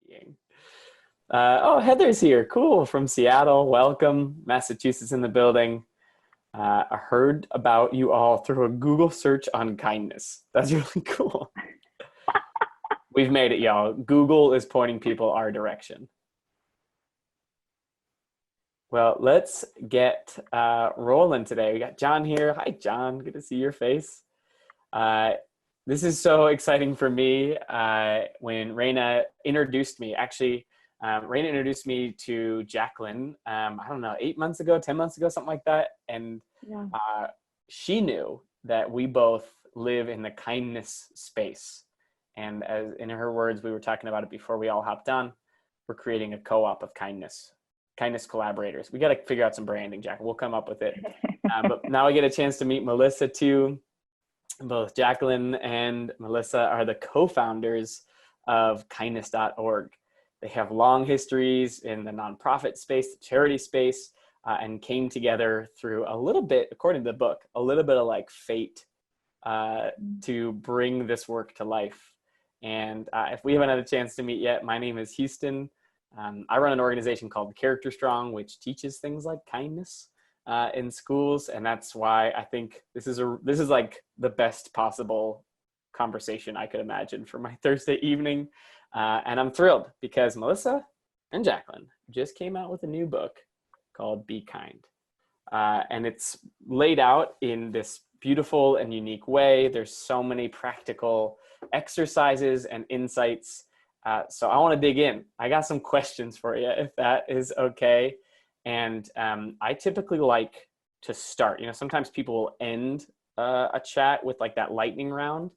being. Oh, Heather's here. Cool. From Seattle. Welcome. Massachusetts in the building. I heard about you all through a Google search on kindness. That's really cool. We've made it, y'all. Google is pointing people our direction. Well, let's get rolling today. We got John here. Hi, John. Good to see your face. This is so exciting for me. When Raina introduced me, Raina introduced me to Jaclyn, I don't know, 8 months ago, 10 months ago, something like that. And she knew that we both live in the kindness space. And as in her words, we were talking about it before we all hopped on, we're creating a co-op of kindness collaborators. We got to figure out some branding, Jack. We'll come up with it. But now I get a chance to meet Melissa too. Both Jaclyn and Melissa are the co-founders of kindness.org. They have long histories in the nonprofit space, the charity space, and came together through a little bit, according to the book, a little bit of like fate to bring this work to life. And if we haven't had a chance to meet yet, my name is Houston. I run an organization called Character Strong, which teaches things like kindness in schools. And that's why I think this is like the best possible conversation I could imagine for my Thursday evening. And I'm thrilled because Melissa and Jaclyn just came out with a new book called Be Kind. And it's laid out in this beautiful and unique way. There's so many practical exercises and insights. So I want to dig in. I got some questions for you, if that is okay. And I typically like to start. Sometimes people will end a chat with like that lightning round,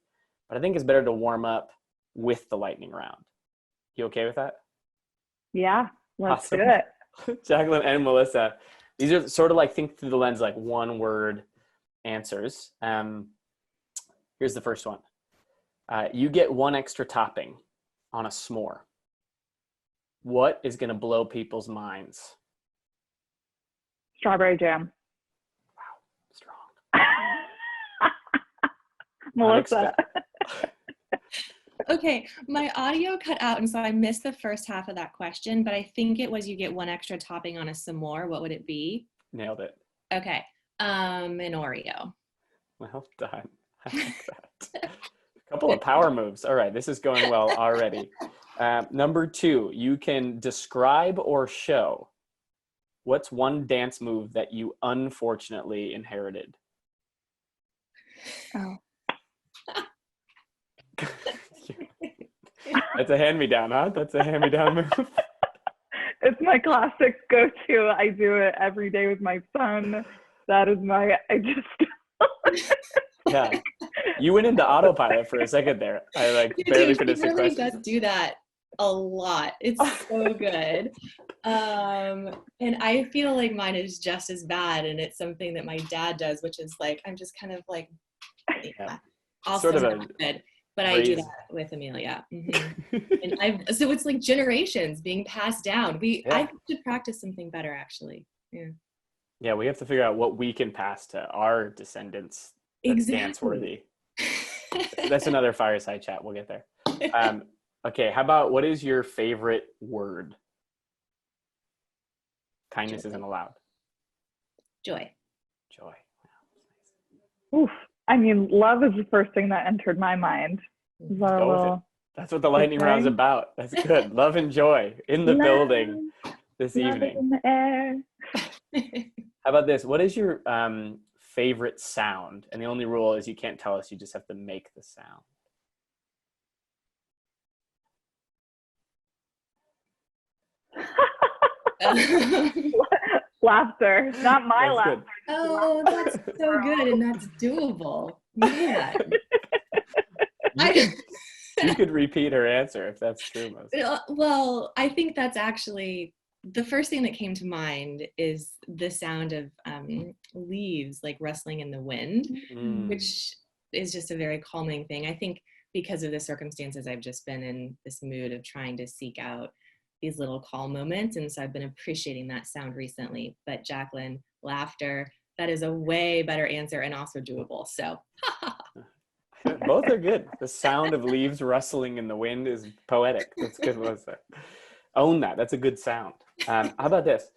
but I think it's better to warm up with the lightning round. You okay with that? Yeah, let's awesome. do it. Jaclyn and Melissa, these are sort of like think through the lens, like one word answers. Here's the first one. You get one extra topping on a s'more. What is going to blow people's minds? Strawberry jam. Wow, strong. Melissa. Okay, my audio cut out, and so I missed the first half of that question, but I think it was you get one extra topping on a s'more. What would it be? Nailed it. Okay, an Oreo. Well done. I like that. A couple of power moves. All right, this is going well already. Number 2, you can describe or show. What's one dance move that you unfortunately inherited? Oh. That's a hand-me-down, huh? That's a hand-me-down move. It's my classic go-to. I do it every day with my son. That is Yeah. You went into autopilot for a second there. I barely finished the question. He really does do that a lot. It's so good. And I feel like mine is just as bad, and it's something that my dad does, which is like, I'm just kind of like, also sort of good. But I do that with Amelia. Mm-hmm. And so it's like generations being passed down. I should practice something better, actually. Yeah, we have to figure out what we can pass to our descendants that's dance-worthy. That's another fireside chat. We'll get there. Okay, how about, what is your favorite word? Kindness isn't allowed. Joy. Joy. Wow. Oof. I mean, love is the first thing that entered my mind. Go with it. That's what the lightning round's about. That's good. Love and joy in the building this evening. In the air. How about this? What is your favorite sound? And the only rule is you can't tell us. You just have to make the sound. Laughter, not my that's laughter. Good. Oh, that's so good, and that's doable. Man. You could repeat her answer if that's true. Well, I think that's actually the first thing that came to mind is the sound of leaves like rustling in the wind, which is just a very calming thing. I think because of the circumstances, I've just been in this mood of trying to seek out these little calm moments. And so I've been appreciating that sound recently. But Jaclyn, laughter, that is a way better answer and also doable. So Both are good. The sound of leaves rustling in the wind is poetic. That's good, Melissa. Own that. That's a good sound. How about this?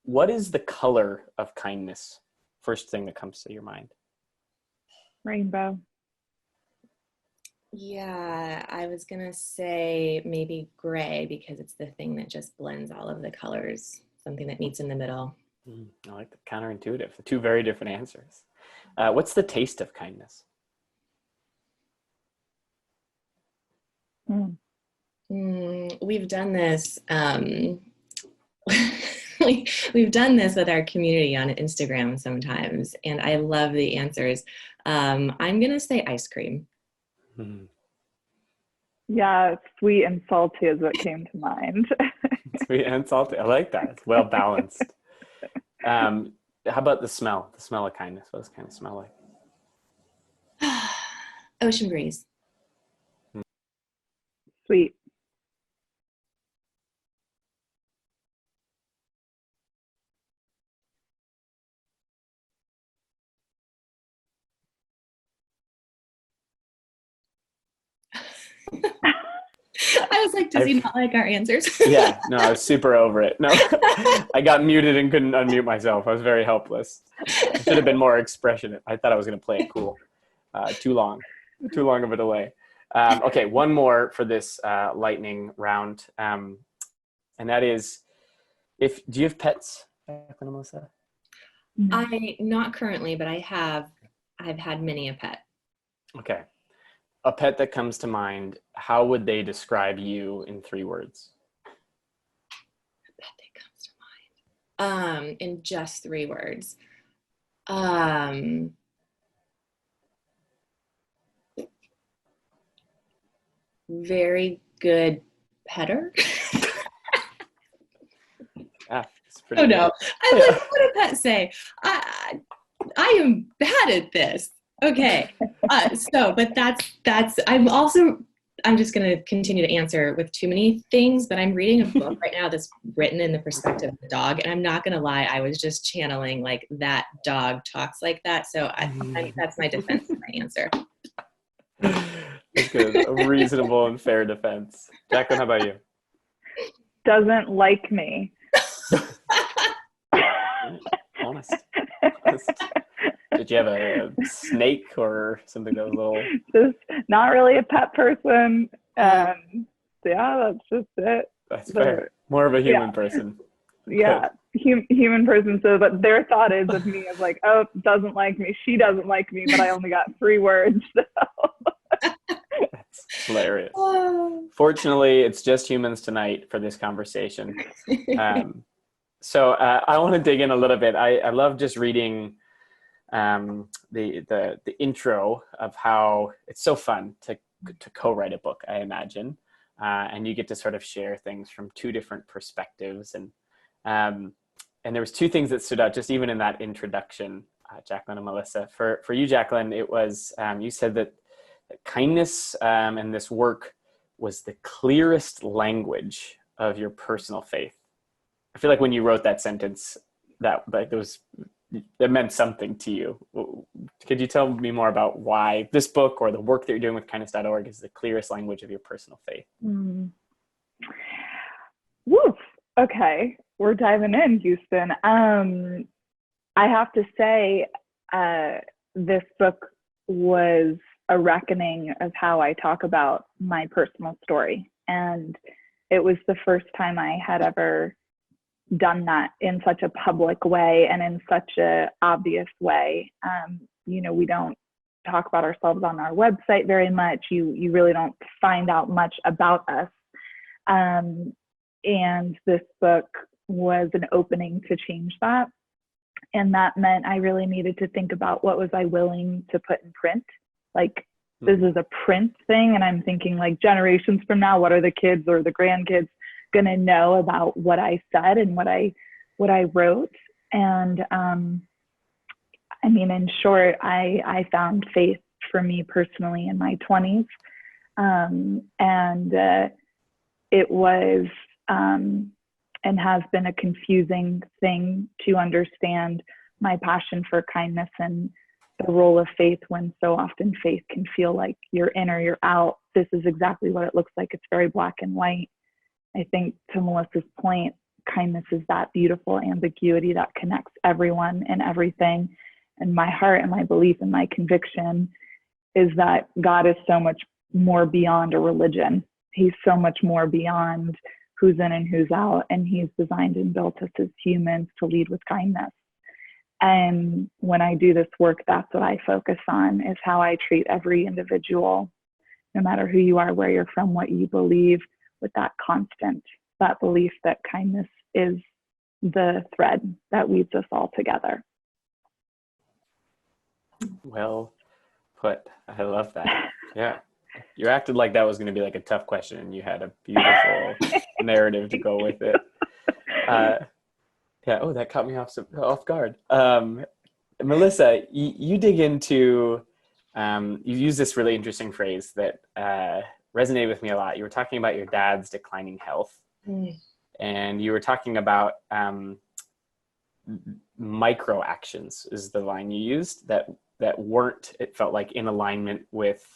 What is the color of kindness? First thing that comes to your mind. Rainbow. Yeah, I was gonna say maybe gray because it's the thing that just blends all of the colors, something that meets in the middle. I like the counterintuitive. Two very different answers. What's the taste of kindness? We've done this. We've done this with our community on Instagram sometimes, and I love the answers. I'm gonna say ice cream. Yeah, sweet and salty is what came to mind. Sweet and salty. I like that. It's well balanced. How about the smell? The smell of kindness. What does kind of smell like? Ocean breeze. Sweet. I was like, does he not like our answers? Yeah, no, I was super over it. No, I got muted and couldn't unmute myself. I was very helpless. I should have been more expressionate. I thought I was going to play it cool. Too long of a delay. Okay, one more for this lightning round. And that is, do you have pets, Jaclyn and Melissa? Not currently, but I've had many a pet. Okay. A pet that comes to mind, how would they describe you in 3 words? A pet that comes to mind. In just 3 words. Very good petter. Ah, it's pretty no. good. I like, what did pet say? I am bad at this. Okay. But that's, I'm just going to continue to answer with too many things, but I'm reading a book right now that's written in the perspective of the dog. And I'm not going to lie, I was just channeling like that dog talks like that. So that's my defense and my answer. That's good. A reasonable and fair defense. Jaclyn, how about you? Doesn't like me. Honest. Did you have a snake or something that was a little... Just not really a pet person. Yeah, that's just it. That's fair. More of a human person. Yeah, human person. So but their thought is of me as like, oh, doesn't like me. She doesn't like me, but I only got 3 words. So. That's hilarious. Fortunately, it's just humans tonight for this conversation. So I want to dig in a little bit. I love just reading the intro of how it's so fun to co-write a book, I imagine, and you get to sort of share things from 2 different perspectives. And there was 2 things that stood out just even in that introduction, Jaclyn and Melissa. For you, Jaclyn, it was you said that kindness and this work was the clearest language of your personal faith. I feel like when you wrote that sentence, that meant something to you. Could you tell me more about why this book or the work that you're doing with kindness.org is the clearest language of your personal faith? Woof. Okay, we're diving in, Houston. I have to say, this book was a reckoning of how I talk about my personal story. And it was the first time I had ever done that in such a public way and in such a obvious way. We don't talk about ourselves on our website very much. You really don't find out much about us. And this book was an opening to change that. And that meant I really needed to think about what was I willing to put in print. Like, this is a print thing, and I'm thinking like generations from now, what are the kids or the grandkids gonna know about what I said and what I wrote? And I mean, in short, I found faith for me personally in my 20s, and it was and has been a confusing thing to understand my passion for kindness and the role of faith, when so often faith can feel like you're in or you're out. This is exactly what it looks like. It's very black and white. I think, to Melissa's point, kindness is that beautiful ambiguity that connects everyone and everything. And my heart and my belief and my conviction is that God is so much more beyond a religion. He's so much more beyond who's in and who's out. And he's designed and built us as humans to lead with kindness. And when I do this work, that's what I focus on, is how I treat every individual, no matter who you are, where you're from, what you believe, with that constant, that belief that kindness is the thread that weaves us all together. Well put. I love that. Yeah. You acted like that was going to be like a tough question, and you had a beautiful narrative to go with it. Yeah. Oh, that caught me off guard. Melissa, you dig into, you use this really interesting phrase that resonated with me a lot. You were talking about your dad's declining health, and you were talking about micro actions is the line you used that weren't, it felt like, in alignment with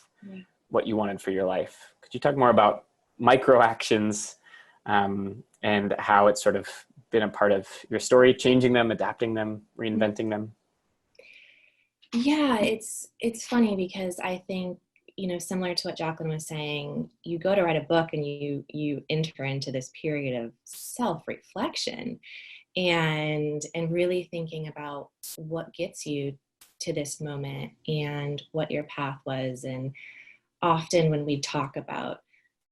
what you wanted for your life. Could you talk more about micro actions and how it's sort of been a part of your story, changing them, adapting them, reinventing them? Yeah, it's funny because I think, similar to what Jaclyn was saying, you go to write a book and you enter into this period of self-reflection and really thinking about what gets you to this moment and what your path was. And often when we talk about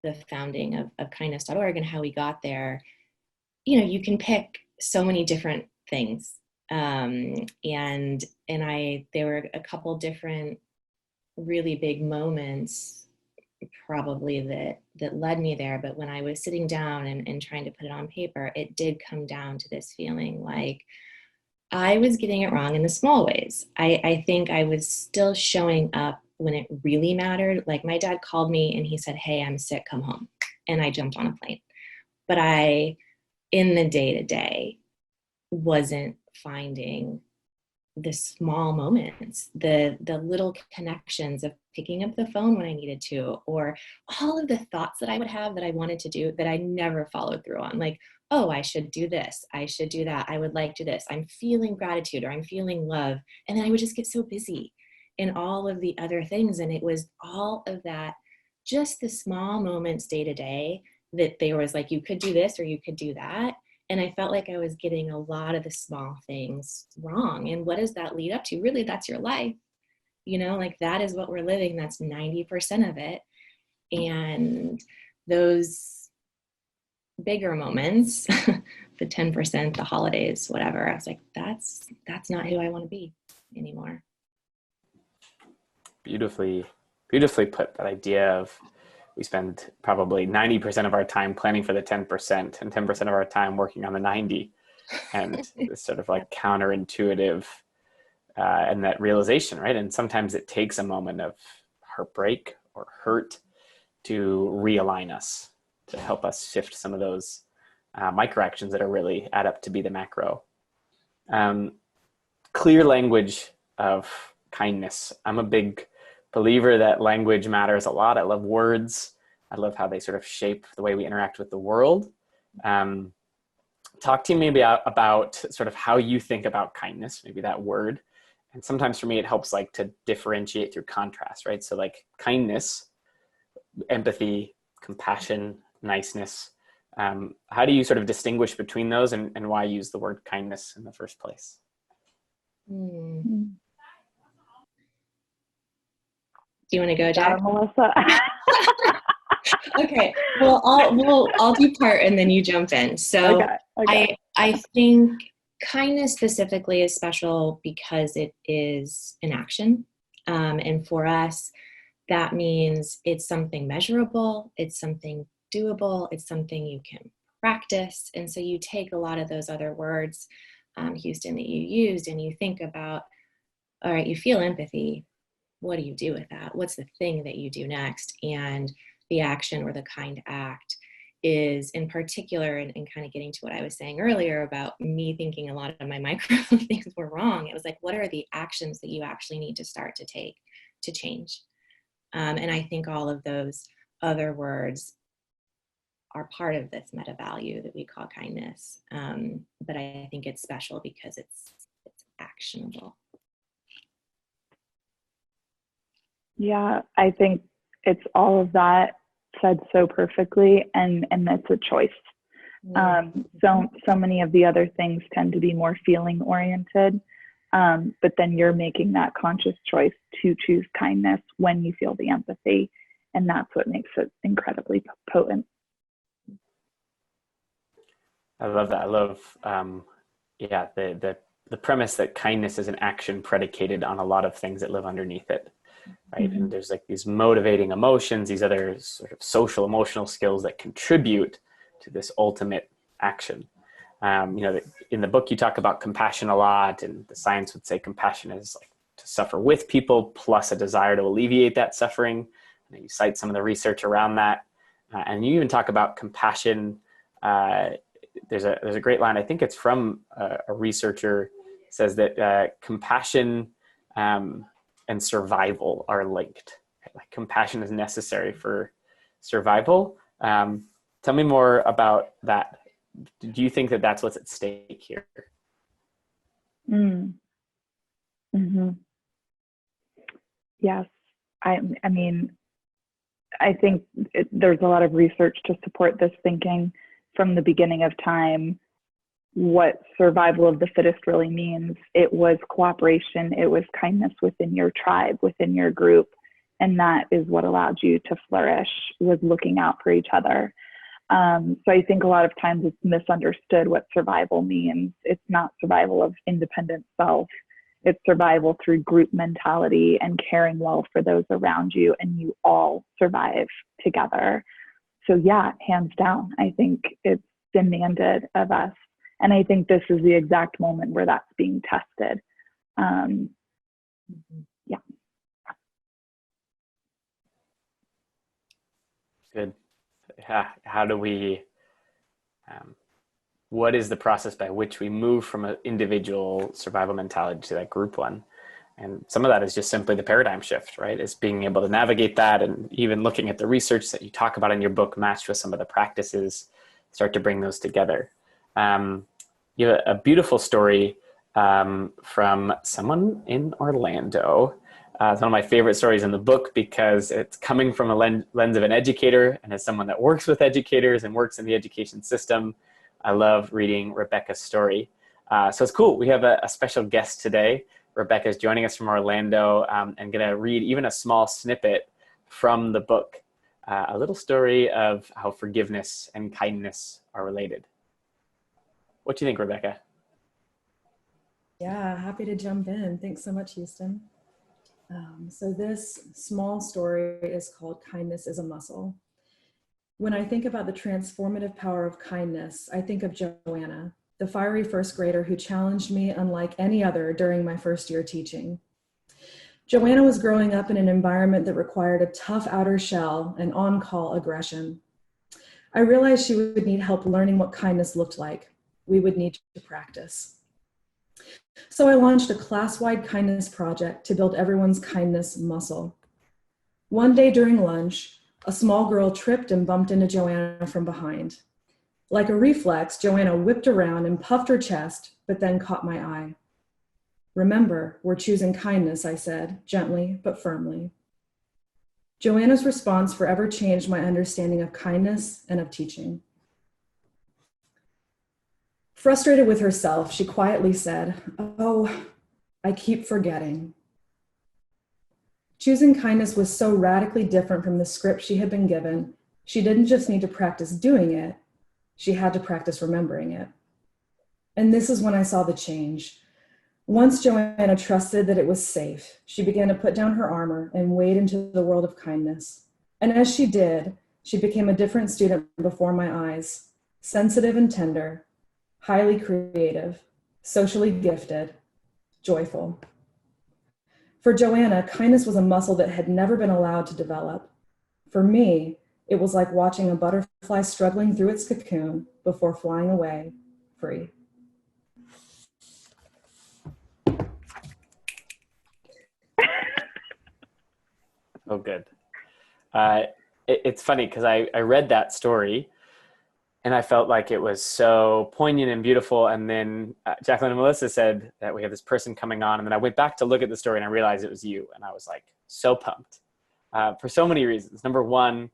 the founding of kindness.org and how we got there, you can pick so many different things. And there were a couple different really big moments probably that led me there. But when I was sitting down and trying to put it on paper, it did come down to this feeling like I was getting it wrong in the small ways. I think I was still showing up when it really mattered. Like, my dad called me and he said, "Hey, I'm sick, come home." And I jumped on a plane. But I, in the day-to-day, wasn't finding the small moments, the little connections of picking up the phone when I needed to, or all of the thoughts that I would have that I wanted to do that I never followed through on. Like, oh, I should do this, I should do that, I would like to do this, I'm feeling gratitude, or I'm feeling love. And then I would just get so busy in all of the other things. And it was all of that, just the small moments day to day, that there was like, you could do this or you could do that. And I felt like I was getting a lot of the small things wrong. And what does that lead up to? Really, that's your life. Like, that is what we're living. That's 90% of it. And those bigger moments, the 10%, the holidays, whatever, I was like, that's not who I want to be anymore. Beautifully put. That idea of, we spend probably 90% of our time planning for the 10% and 10% of our time working on the 90. And it's sort of like counterintuitive, and that realization, right? And sometimes it takes a moment of heartbreak or hurt to realign us, to help us shift some of those micro actions that are really add up to be the macro. Clear language of kindness. I'm a big believer that language matters a lot. I love words. I love how they sort of shape the way we interact with the world. Talk to me maybe about sort of how you think about kindness, maybe that word. And sometimes for me, it helps like to differentiate through contrast, right? So like kindness, empathy, compassion, niceness. How do you sort of distinguish between those, and why use the word kindness in the first place? Do you want to go, Jack? Melissa. Okay. Well, I'll do part and then you jump in. So okay. I think kindness specifically is special because it is an action. And for us, that means it's something measurable, it's something doable, it's something you can practice. And so you take a lot of those other words, Houston, that you used, and you think about, all right, you feel empathy. What do you do with that? What's the thing that you do next? And the action or the kind act is in particular, and kind of getting to what I was saying earlier about me thinking a lot of my micro things were wrong. It was like, what are the actions that you actually need to start to take to change? And I think all of those other words are part of this meta value that we call kindness. But I think it's special because it's actionable. Yeah, I think it's all of that said so perfectly, and it's a choice. So many of the other things tend to be more feeling oriented, but then you're making that conscious choice to choose kindness when you feel the empathy, and that's what makes it incredibly potent. I love that. I love, the premise that kindness is an action predicated on a lot of things that live underneath it, right? Mm-hmm. And there's like these motivating emotions, these other sort of social emotional skills that contribute to this ultimate action. In the book you talk about compassion a lot, and the science would say compassion is like to suffer with people plus a desire to alleviate that suffering. And you cite some of the research around that, and you even talk about compassion. There's a great line, I think it's from a researcher, says that compassion and survival are linked. Like compassion is necessary for survival. Tell me more about that. Do you think that that's what's at stake here? Mm-hmm. Yes. I mean, I think there's a lot of research to support this thinking. From the beginning of time, what survival of the fittest really means. It was cooperation. It was kindness within your tribe, within your group. And that is what allowed you to flourish, was looking out for each other. So I think a lot of times it's misunderstood what survival means. It's not survival of independent self. It's survival through group mentality and caring well for those around you, and you all survive together. So yeah, hands down, I think it's demanded of us. And I think this is the exact moment where that's being tested. Yeah. Good. How do we, what is the process by which we move from an individual survival mentality to that group one? And some of that is just simply the paradigm shift, right? It's being able to navigate that, and even looking at the research that you talk about in your book matched with some of the practices, start to bring those together. You have a beautiful story from someone in Orlando. It's one of my favorite stories in the book because it's coming from a lens of an educator, and as someone that works with educators and works in the education system, I love reading Rebecca's story. So it's cool. We have a special guest today. Rebecca is joining us from Orlando, and going to read even a small snippet from the book, a little story of how forgiveness and kindness are related. What do you think, Rebecca? Yeah, happy to jump in. Thanks so much, Houston. So this small story is called Kindness is a Muscle. When I think about the transformative power of kindness, I think of Joanna, the fiery first grader who challenged me unlike any other during my first year teaching. Joanna was growing up in an environment that required a tough outer shell and on-call aggression. I realized she would need help learning what kindness looked like. We would need to practice. So I launched a class-wide kindness project to build everyone's kindness muscle. One day during lunch, a small girl tripped and bumped into Joanna from behind. Like a reflex, Joanna whipped around and puffed her chest, but then caught my eye. "Remember, we're choosing kindness," I said, gently but firmly. Joanna's response forever changed my understanding of kindness and of teaching. Frustrated with herself, she quietly said, "Oh, I keep forgetting." Choosing kindness was so radically different from the script she had been given. She didn't just need to practice doing it, she had to practice remembering it. And this is when I saw the change. Once Joanna trusted that it was safe, she began to put down her armor and wade into the world of kindness. And as she did, she became a different student before my eyes, sensitive and tender, highly creative, socially gifted, joyful. For Joanna, kindness was a muscle that had never been allowed to develop. For me, It was like watching a butterfly struggling through its cocoon before flying away free. Oh, good. It's funny because I read that story and I felt like it was so poignant and beautiful. And then Jaclyn and Melissa said that we have this person coming on. And then I went back to look at the story and I realized it was you. And I was like, so pumped for so many reasons. Number one,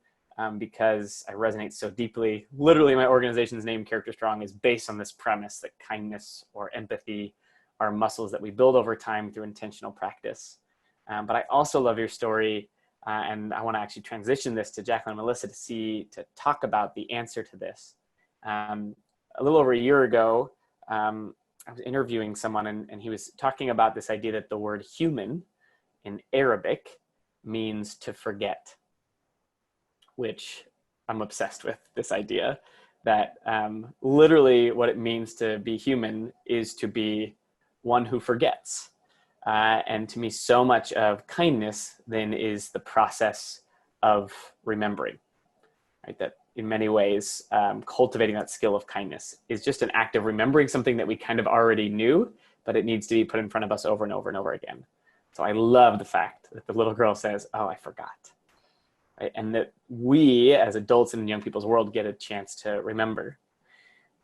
because I resonate so deeply. Literally, my organization's name, Character Strong, is based on this premise that kindness or empathy are muscles that we build over time through intentional practice. But I also love your story. And I want to actually transition this to Jaclyn and Melissa to talk about the answer to this. A little over a year ago, I was interviewing someone and he was talking about this idea that the word human in Arabic means to forget, which I'm obsessed with, this idea that literally what it means to be human is to be one who forgets. And to me, so much of kindness then is the process of remembering, right? That in many ways, cultivating that skill of kindness is just an act of remembering something that we kind of already knew, but it needs to be put in front of us over and over and over again. So I love the fact that the little girl says, oh, I forgot. Right? And that we as adults in young people's world get a chance to remember.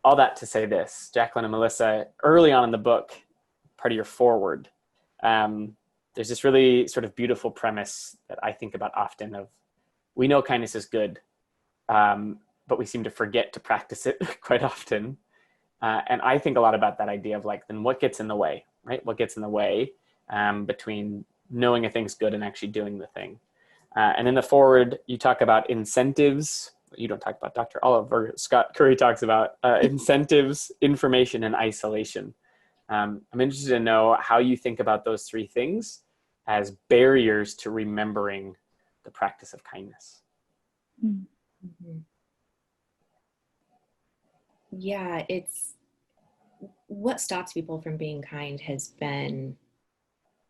All that to say this, Jaclyn and Melissa, early on in the book, part of your foreword, there's this really sort of beautiful premise that I think about often of, we know kindness is good, but we seem to forget to practice it quite often. And I think a lot about that idea of like, then what gets in the way, right? What gets in the way between knowing a thing's good and actually doing the thing. And in the forward, you talk about incentives. You don't talk about Dr. Oliver. Scott Curry talks about incentives, information, and isolation. I'm interested to know how you think about those three things as barriers to remembering the practice of kindness. Mm-hmm. Yeah, it's what stops people from being kind has been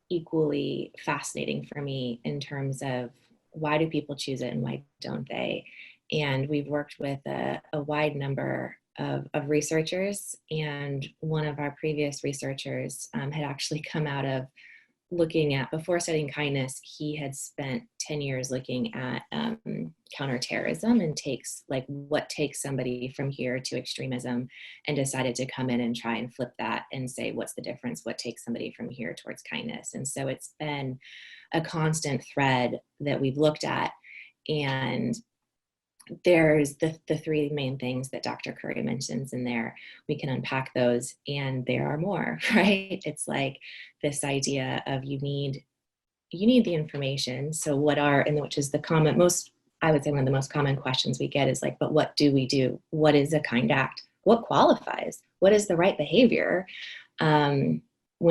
equally fascinating for me in terms of why do people choose it and why don't they? And we've worked with a wide number of researchers, and one of our previous researchers had actually come out of looking at, before studying kindness, he had spent 10 years looking at counterterrorism and what takes somebody from here to extremism, and decided to come in and try and flip that and say, what's the difference? What takes somebody from here towards kindness? And so it's been a constant thread that we've looked at. And there's the three main things that Dr. Curry mentions in there. We can unpack those, and there are more, right? It's like this idea of you need the information. So which is I would say one of the most common questions we get is like, but what do we do? What is a kind act? What qualifies? What is the right behavior? When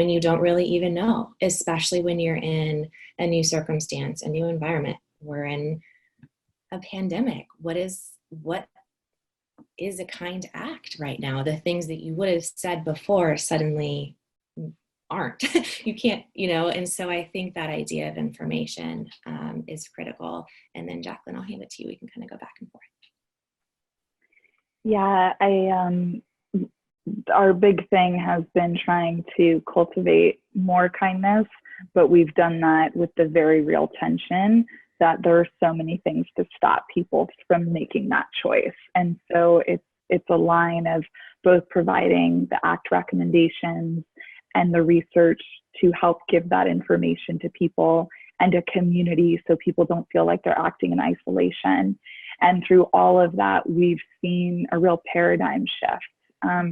you don't really even know, especially when you're in a new circumstance, a new environment. We're in a pandemic. What is a kind act right now? The things that you would have said before suddenly aren't. You can't, and so I think that idea of information is critical. And then Jaclyn, I'll hand it to you. We can kind of go back and forth. Yeah, our big thing has been trying to cultivate more kindness, but we've done that with the very real tension that there are so many things to stop people from making that choice. And so it's a line of both providing the ACT recommendations and the research to help give that information to people and a community so people don't feel like they're acting in isolation. And through all of that, we've seen a real paradigm shift.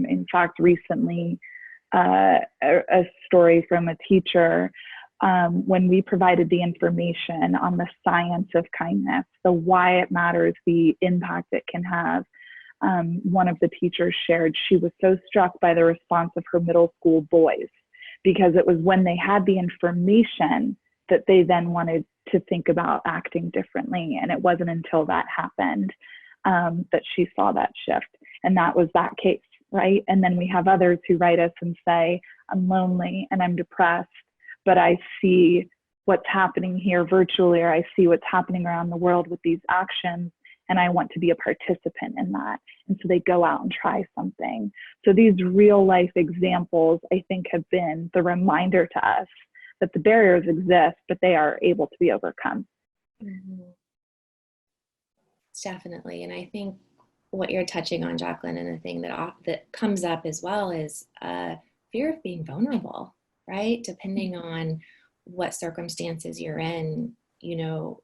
In fact, recently, a story from a teacher, when we provided the information on the science of kindness, the why it matters, the impact it can have, one of the teachers shared she was so struck by the response of her middle school boys, because it was when they had the information that they then wanted to think about acting differently. And it wasn't until that happened that she saw that shift. And that was that case, right? And then we have others who write us and say, I'm lonely and I'm depressed, but I see what's happening here virtually, or I see what's happening around the world with these actions, and I want to be a participant in that. And so they go out and try something. So these real life examples, I think, have been the reminder to us that the barriers exist, but they are able to be overcome. Mm-hmm. Definitely. And I think what you're touching on, Jaclyn, and the thing that comes up as well is fear of being vulnerable, right? Depending on what circumstances you're in, you know,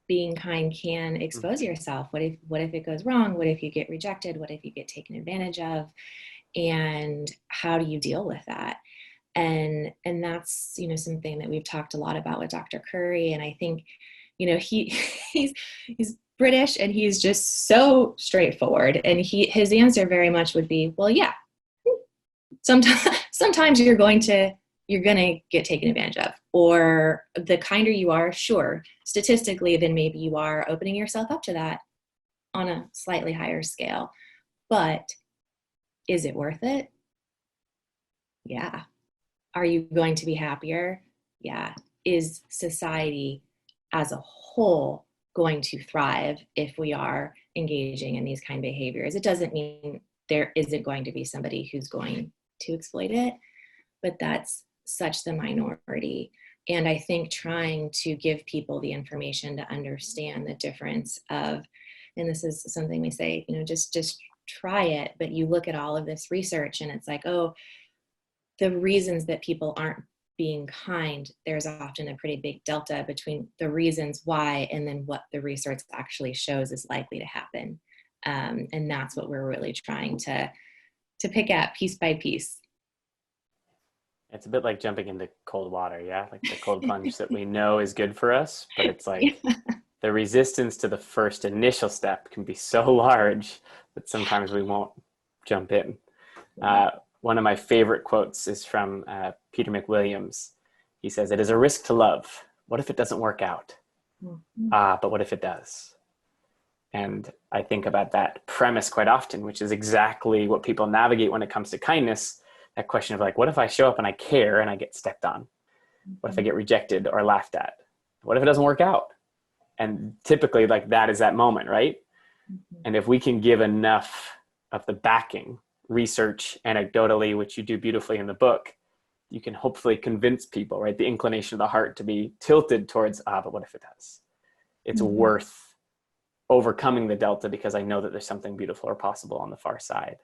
being kind can expose yourself. What if it goes wrong? What if you get rejected? What if you get taken advantage of? And how do you deal with that? And that's, you know, something that we've talked a lot about with Dr. Curry. And I think, you know, he's British, and he's just so straightforward. And his answer very much would be, well, yeah, sometimes you're going to get taken advantage of, or the kinder you are, sure, statistically, then maybe you are opening yourself up to that on a slightly higher scale. But is it worth it? Yeah. Are you going to be happier? Yeah. Is society as a whole going to thrive if we are engaging in these kind of behaviors? It doesn't mean there isn't going to be somebody who's going to exploit it, but that's such the minority. And I think trying to give people the information to understand the difference of, and this is something we say, you know, just try it, but you look at all of this research and it's like, oh, the reasons that people aren't being kind, there's often a pretty big delta between the reasons why and then what the research actually shows is likely to happen. And that's what we're really trying to pick at piece by piece. It's a bit like jumping into cold water, yeah? Like the cold plunge that we know is good for us, but it's like the resistance to the first initial step can be so large that sometimes we won't jump in. One of my favorite quotes is from Peter McWilliams. He says, "It is a risk to love. What if it doesn't work out? But what if it does?" And I think about that premise quite often, which is exactly what people navigate when it comes to kindness. That question of like, what if I show up and I care and I get stepped on? What if I get rejected or laughed at? What if it doesn't work out? And typically like that is that moment, right? And if we can give enough of the backing, research, anecdotally, which you do beautifully in the book, you can hopefully convince people, right? The inclination of the heart to be tilted towards, but what if it does? It's worth overcoming the delta because I know that there's something beautiful or possible on the far side.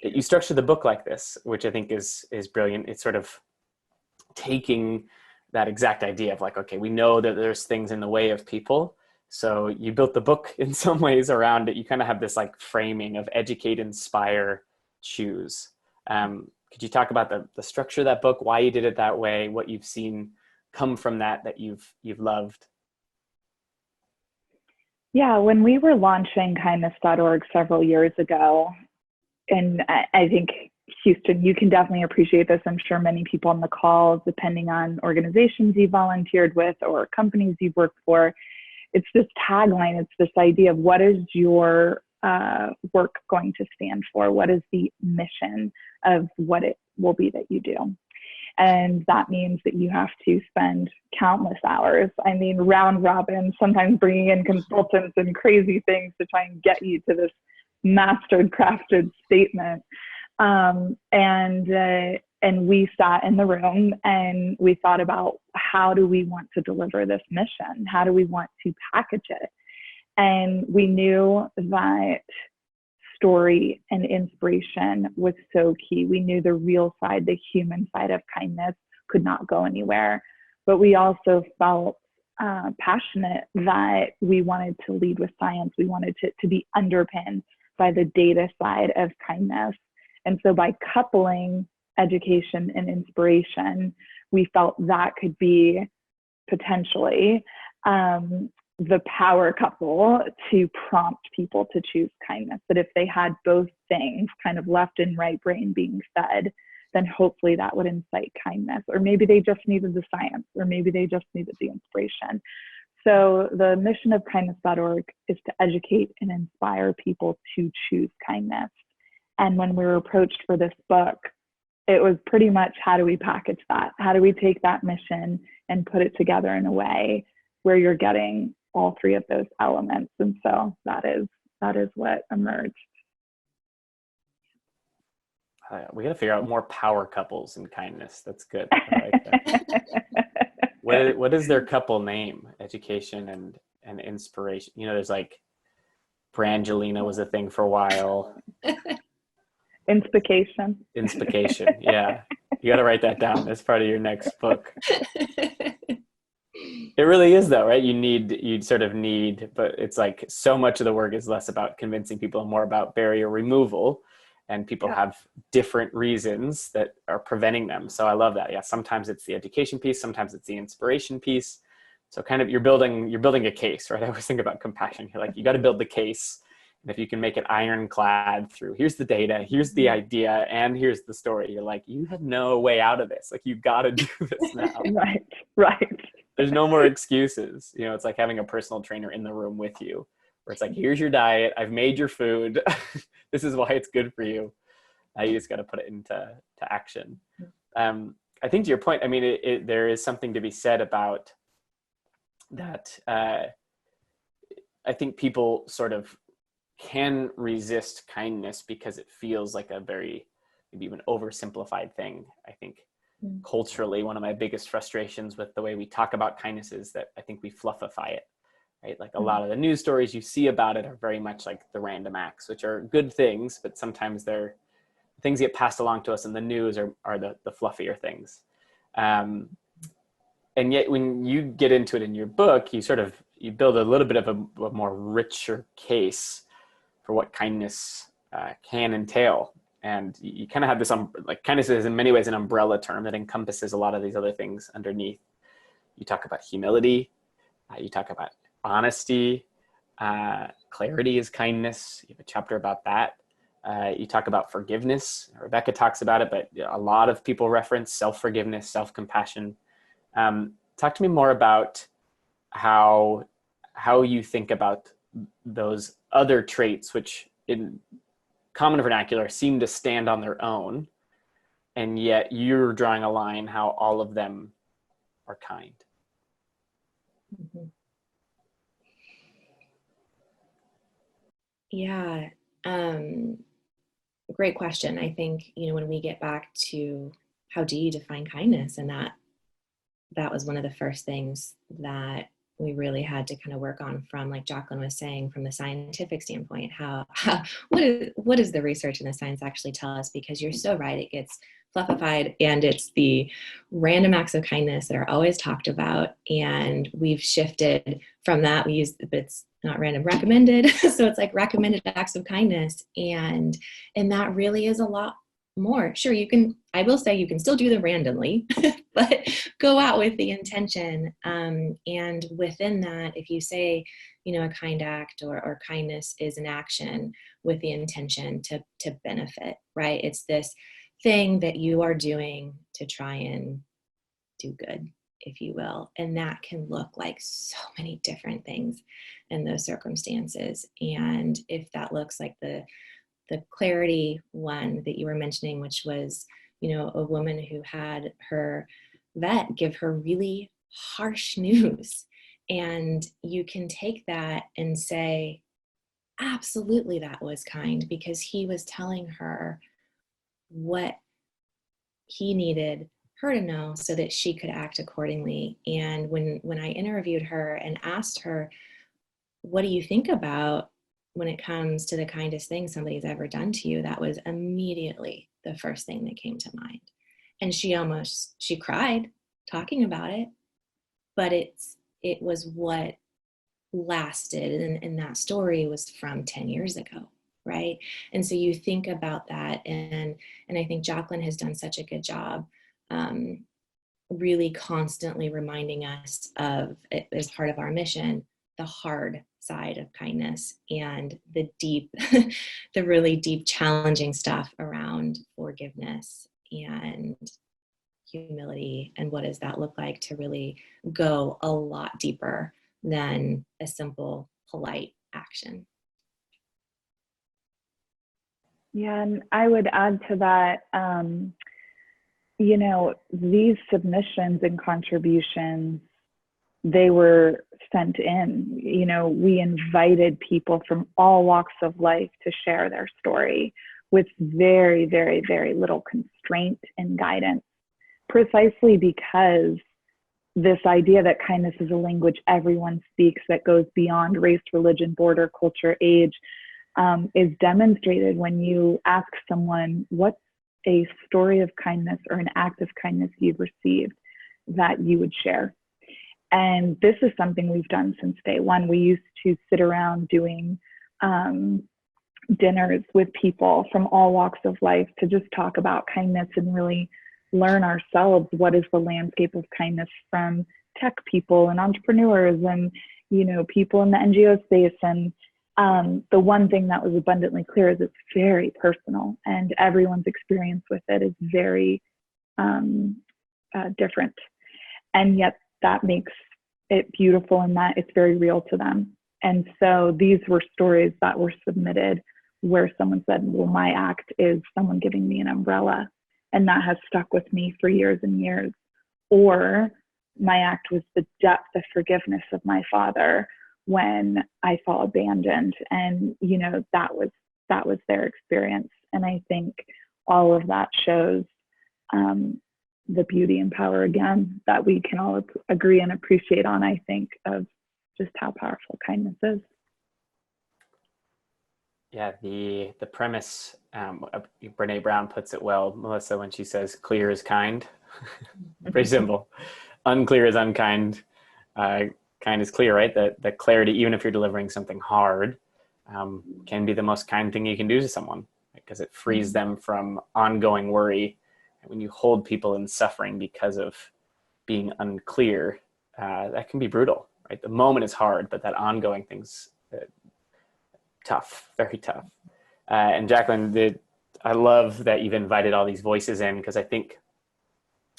You structure the book like this, which I think is brilliant. It's sort of taking that exact idea of like, okay, we know that there's things in the way of people. So you built the book in some ways around it. You kind of have this like framing of educate, inspire, choose. Could you talk about the structure of that book, why you did it that way, what you've seen come from that you've loved? Yeah, when we were launching kindness.org several years ago, and I think, Houston, you can definitely appreciate this. I'm sure many people on the call, depending on organizations you volunteered with or companies you've worked for, it's this tagline, it's this idea of what is your work going to stand for? What is the mission of what it will be that you do? And that means that you have to spend countless hours. I mean, round robin, sometimes bringing in consultants and crazy things to try and get you to this mastered, crafted statement. And we sat in the room and we thought about how do we want to deliver this mission? How do we want to package it? And we knew that story and inspiration was so key. We knew the real side, the human side of kindness could not go anywhere. But we also felt passionate that we wanted to lead with science. We wanted to be underpinned by the data side of kindness. And so by coupling education and inspiration, we felt that could be potentially the power couple to prompt people to choose kindness. That if they had both things, kind of left and right brain being fed, then hopefully that would incite kindness. Or maybe they just needed the science, or maybe they just needed the inspiration. So the mission of kindness.org is to educate and inspire people to choose kindness. And when we were approached for this book, it was pretty much, how do we package that? How do we take that mission and put it together in a way where you're getting all three of those elements. And so that is what emerged. We got to figure out more power couples in kindness. That's good. I like that. What is their couple name? Education and inspiration. You know, there's like Brangelina was a thing for a while. Inspication. Yeah. You got to write that down as part of your next book. It really is though, right? You sort of need, but it's like so much of the work is less about convincing people and more about barrier removal. And people have different reasons that are preventing them. So I love that. Yeah. Sometimes it's the education piece. Sometimes it's the inspiration piece. So kind of you're building a case, right? I always think about compassion. You're like, you got to build the case. And if you can make it ironclad through, here's the data, here's the idea, and here's the story. You're like, you have no way out of this. Like, you've got to do this now. Right. There's no more excuses. You know, it's like having a personal trainer in the room with you, where it's like, here's your diet. I've made your food. This is why it's good for you. You just got to put it into action. I think to your point, I mean, there is something to be said about that. I think people sort of can resist kindness because it feels like a very, maybe even oversimplified thing. I think culturally, one of my biggest frustrations with the way we talk about kindness is that I think we fluffify it. Right? Like a lot of the news stories you see about it are very much like the random acts, which are good things, but sometimes things get passed along to us in the news are the fluffier things. And yet when you get into it in your book, you build a little bit of a more richer case for what kindness can entail. And you kind of have this, like kindness is in many ways an umbrella term that encompasses a lot of these other things underneath. You talk about humility, you talk about honesty, clarity is kindness. You have a chapter about that. You talk about forgiveness. Rebecca talks about it, but a lot of people reference self-forgiveness, self-compassion. Talk to me more about how you think about those other traits, which in common vernacular seem to stand on their own, and yet you're drawing a line how all of them are kind. Mm-hmm. Yeah. Great question. I think, when we get back to how do you define kindness, and that was one of the first things that we really had to kind of work on from, like Jaclyn was saying, from the scientific standpoint, what does the research and the science actually tell us? Because you're so right, it gets fluffified, and it's the random acts of kindness that are always talked about. And we've shifted from that. But it's not random, recommended. So it's like recommended acts of kindness. And that really is a lot more. Sure, I will say you can still do them randomly, but go out with the intention. And within that, if you say, a kind act or kindness is an action with the intention to benefit, right? It's this thing that you are doing to try and do good, if you will. And that can look like so many different things in those circumstances. And if that looks like the clarity one that you were mentioning, which was, a woman who had her vet give her really harsh news. And you can take that and say, absolutely, that was kind, because he was telling her what he needed her to know so that she could act accordingly. And when I interviewed her and asked her, what do you think about when it comes to the kindest thing somebody's ever done to you, that was immediately the first thing that came to mind. And she cried talking about it, but it was what lasted. And that story was from 10 years ago, right? And so you think about that, and I think Jaclyn has done such a good job really constantly reminding us of, as part of our mission, the hard side of kindness and the really deep, challenging stuff around forgiveness and humility. And what does that look like to really go a lot deeper than a simple, polite action? Yeah, and I would add to that, these submissions and contributions, they were sent in. You know, we invited people from all walks of life to share their story with very, very, very little constraint and guidance, precisely because this idea that kindness is a language everyone speaks that goes beyond race, religion, border, culture, age, is demonstrated when you ask someone, what's a story of kindness or an act of kindness you've received that you would share? And this is something we've done since day one. We used to sit around doing dinners with people from all walks of life to just talk about kindness and really learn ourselves what is the landscape of kindness from tech people and entrepreneurs and, you know, people in the NGO space. And the one thing that was abundantly clear is it's very personal, and everyone's experience with it is very different. And yet that makes it beautiful in that it's very real to them. And so these were stories that were submitted where someone said, well, my act is someone giving me an umbrella, and that has stuck with me for years and years. Or my act was the depth of forgiveness of my father when I felt abandoned. And, you know, that was their experience. And I think all of that shows the beauty and power, again, that we can all agree and appreciate on, I think, of just how powerful kindness is. Yeah, the premise, Brene Brown puts it well, Melissa, when she says clear is kind. Pretty simple. Unclear is unkind. Kind is clear, right? The clarity, even if you're delivering something hard, can be the most kind thing you can do to someone, because it frees them from ongoing worry. And when you hold people in suffering because of being unclear, that can be brutal, right? The moment is hard, but that ongoing thing's tough, very tough. And Jaclyn, I love that you've invited all these voices in, because I think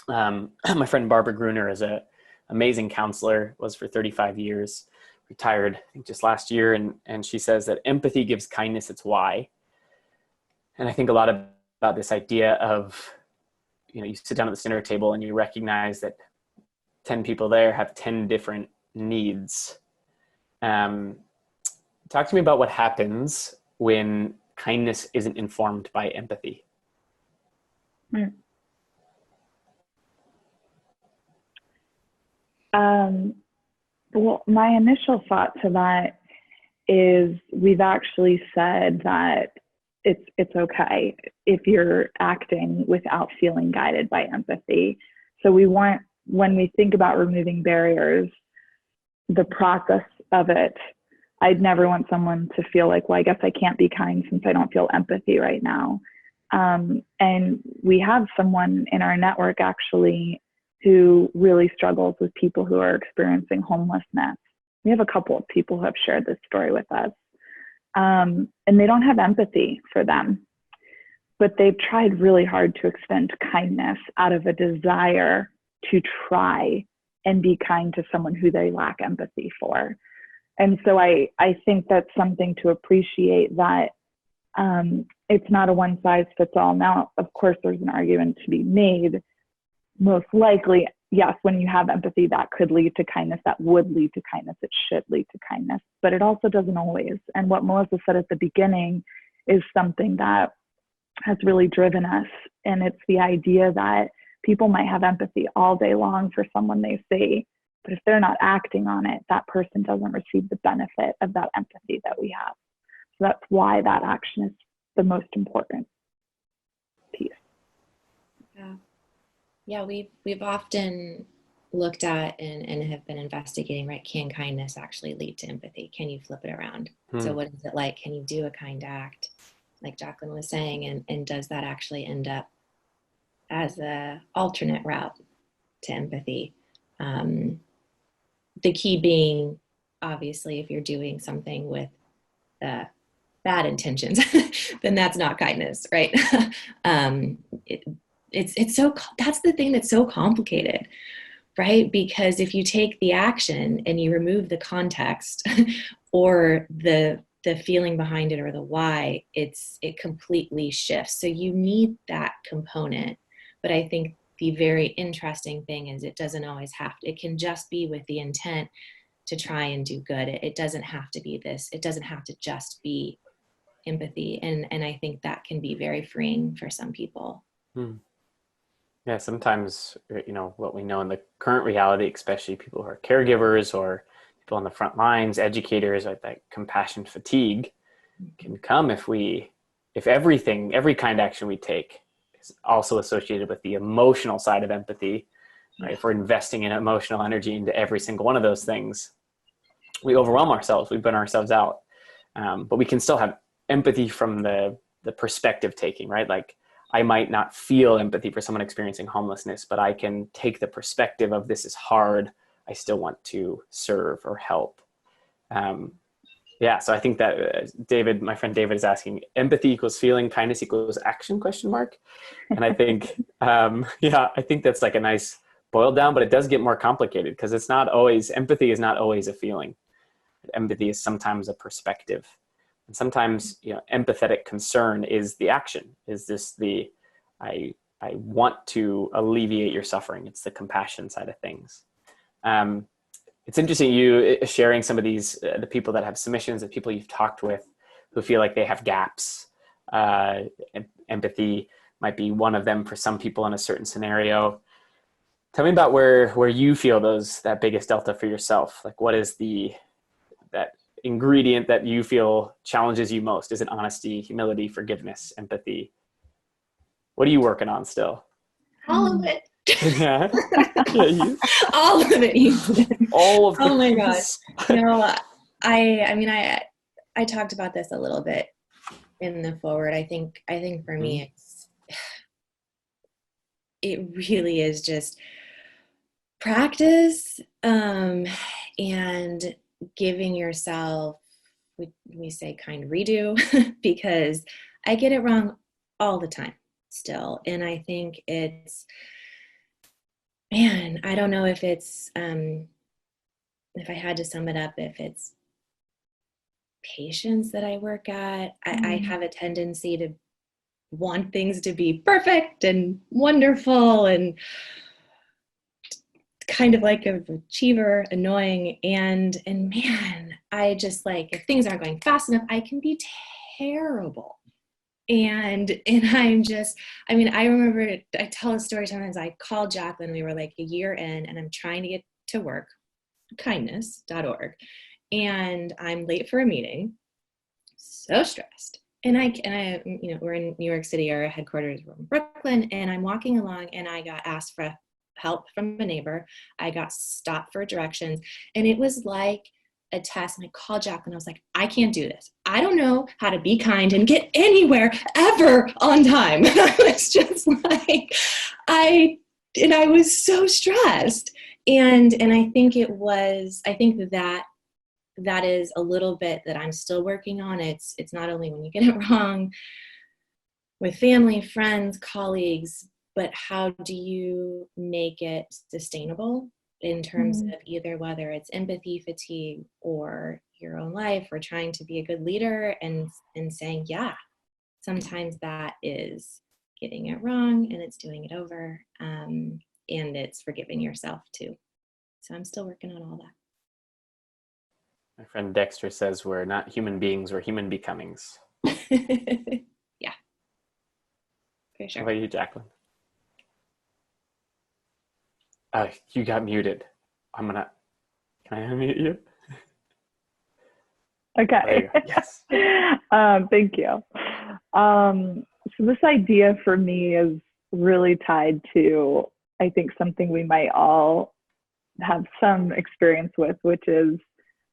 my friend Barbara Gruner is an amazing counselor, was for 35 years, retired, I think just last year. And she says that empathy gives kindness its why. And I think a lot about this idea of, you know, you sit down at the dinner table and you recognize that 10 people there have 10 different needs. Talk to me about what happens when kindness isn't informed by empathy. Well, my initial thought to that is we've actually said that it's okay if you're acting without feeling guided by empathy. So we want, when we think about removing barriers, the process of it, I'd never want someone to feel like, well, I guess I can't be kind since I don't feel empathy right now. And we have someone in our network actually who really struggles with people who are experiencing homelessness. We have a couple of people who have shared this story with us. And they don't have empathy for them, but they've tried really hard to extend kindness out of a desire to try and be kind to someone who they lack empathy for. And so I think that's something to appreciate, that it's not a one size fits all. Now, of course, there's an argument to be made. Most likely, yes, when you have empathy, that could lead to kindness, that would lead to kindness, it should lead to kindness, but it also doesn't always. And what Melissa said at the beginning is something that has really driven us. And it's the idea that people might have empathy all day long for someone they see, but if they're not acting on it, that person doesn't receive the benefit of that empathy that we have. So that's why that action is the most important piece. Yeah, we've often looked at and have been investigating, right? Can kindness actually lead to empathy? Can you flip it around? So what is it like? Can you do a kind act, like Jaclyn was saying, and does that actually end up as a alternate route to empathy? The key being, obviously, if you're doing something with bad intentions, then that's not kindness, right? It's so, that's the thing that's so complicated, right? Because if you take the action and you remove the context or the feeling behind it or the why, it completely shifts. So you need that component. But I think the very interesting thing is it doesn't always have to, it can just be with the intent to try and do good. It doesn't have to be this. It doesn't have to just be empathy. And I think that can be very freeing for some people. Yeah, sometimes, what we know in the current reality, especially people who are caregivers or people on the front lines, educators, like that compassion fatigue can come if every kind of action we take is also associated with the emotional side of empathy, right? If we're investing in emotional energy into every single one of those things, we overwhelm ourselves, we burn ourselves out. But we can still have empathy from the perspective taking, right? Like, I might not feel empathy for someone experiencing homelessness, but I can take the perspective of this is hard. I still want to serve or help. So I think that David, my friend David, is asking, empathy equals feeling, kindness equals action, ? And I think, I think that's like a nice boil down, but it does get more complicated because empathy is not always a feeling. Empathy is sometimes a perspective. And sometimes, empathetic concern is the action, is this I want to alleviate your suffering. It's the compassion side of things. It's interesting you sharing some of these, the people that have submissions, the people you've talked with who feel like they have gaps. Empathy might be one of them for some people in a certain scenario. Tell me about where you feel that biggest delta for yourself. Like, what is that ingredient that you feel challenges you most? Is it honesty, humility, forgiveness, empathy? What are you working on still? All of it. Yeah. All of it. All of Oh my gosh. I talked about this a little bit in the forward. I think for me it really is just practice, and giving yourself, we say, kind redo, because I get it wrong all the time still. And I think it's, I don't know if it's, if I had to sum it up, if it's patience that I work at. I have a tendency to want things to be perfect and wonderful and kind of like an achiever, annoying. And man, I just if things aren't going fast enough, I can be terrible. And I'm just, I remember, I tell a story sometimes. I called Jaclyn, we were like a year in, and I'm trying to get to work, kindness.org. And I'm late for a meeting, so stressed. And I, we're in New York City, our headquarters were in Brooklyn, and I'm walking along and I got asked for help from a neighbor. I got stopped for directions, and it was like a test. And I called Jaclyn. I was like, I can't do this. I don't know how to be kind and get anywhere ever on time. I was just like, I was so stressed. And I think that is a little bit that I'm still working on. It's not only when you get it wrong with family, friends, colleagues, but how do you make it sustainable in terms of either whether it's empathy fatigue or your own life, or trying to be a good leader and saying, yeah, sometimes that is getting it wrong and it's doing it over, and it's forgiving yourself too. So I'm still working on all that. My friend Dexter says we're not human beings, we're human becomings. Yeah, for sure. How about you, Jaclyn? You got muted. Can I unmute you? Okay. Yes. Thank you. So this idea for me is really tied to, I think, something we might all have some experience with, which is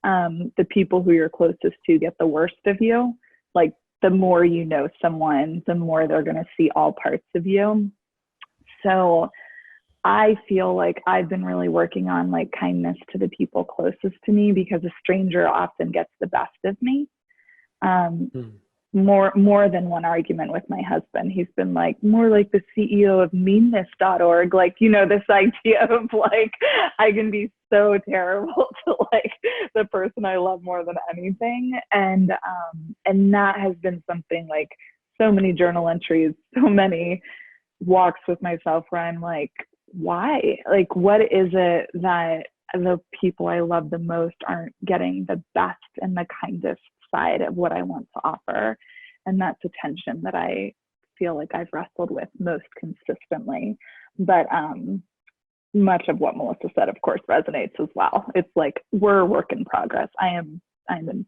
the people who you're closest to get the worst of you. Like, the more you know someone, the more they're going to see all parts of you. So I feel like I've been really working on kindness to the people closest to me, because a stranger often gets the best of me. More than one argument with my husband. He's been more like the CEO of meanness.org. This idea of I can be so terrible to the person I love more than anything. And that has been something, so many journal entries, so many walks with myself where I'm why? What is it that the people I love the most aren't getting the best and the kindest side of what I want to offer. And that's a tension that I feel like I've wrestled with most consistently. But much of what Melissa said, of course, resonates as well. It's like, we're a work in progress. I'm in